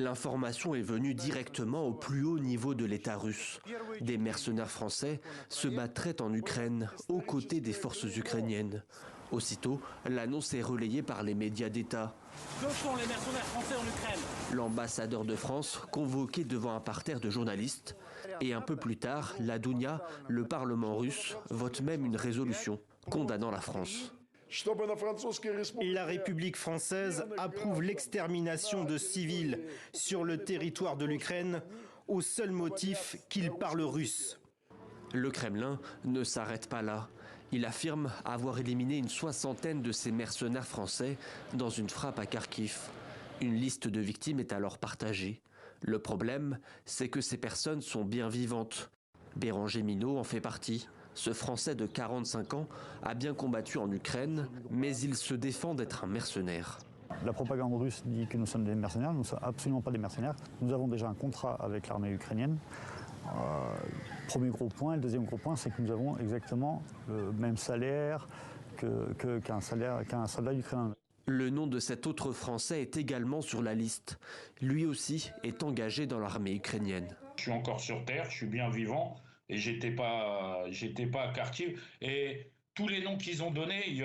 L'information est venue directement au plus haut niveau de l'État russe. Des mercenaires français se battraient en Ukraine, aux côtés des forces ukrainiennes. Aussitôt, l'annonce est relayée par les médias d'État. Que font les mercenaires français en Ukraine? L'ambassadeur de France, convoqué devant un parterre de journalistes. Et un peu plus tard, la Dounia, le Parlement russe, vote même une résolution condamnant la France. La République française approuve l'extermination de civils sur le territoire de l'Ukraine au seul motif qu'ils parlent russe. Le Kremlin ne s'arrête pas là. Il affirme avoir éliminé une soixantaine de ces mercenaires français dans une frappe à Kharkiv. Une liste de victimes est alors partagée. Le problème, c'est que ces personnes sont bien vivantes. Béranger Minaud en fait partie. Ce Français de 45 ans a bien combattu en Ukraine, mais il se défend d'être un mercenaire. La propagande russe dit que nous sommes des mercenaires, nous ne sommes absolument pas des mercenaires. Nous avons déjà un contrat avec l'armée ukrainienne. Premier gros point. Le deuxième gros point, c'est que nous avons exactement le même salaire qu'un soldat ukrainien. Le nom de cet autre Français est également sur la liste. Lui aussi est engagé dans l'armée ukrainienne. Je suis encore sur terre, je suis bien vivant et j'étais pas à Kharkiv. Et tous les noms qu'ils ont donnés, il y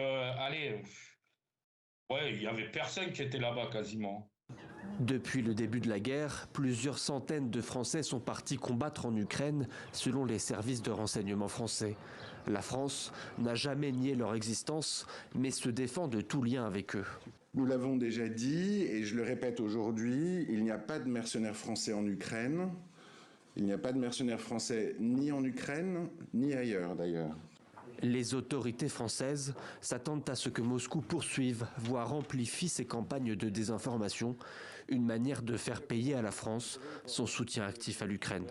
avait personne qui était là-bas quasiment. Depuis le début de la guerre, plusieurs centaines de Français sont partis combattre en Ukraine selon les services de renseignement français. La France n'a jamais nié leur existence, mais se défend de tout lien avec eux. Nous l'avons déjà dit et je le répète aujourd'hui, il n'y a pas de mercenaires français en Ukraine. Il n'y a pas de mercenaires français ni en Ukraine, ni ailleurs d'ailleurs. Les autorités françaises s'attendent à ce que Moscou poursuive, voire amplifie ses campagnes de désinformation, une manière de faire payer à la France son soutien actif à l'Ukraine.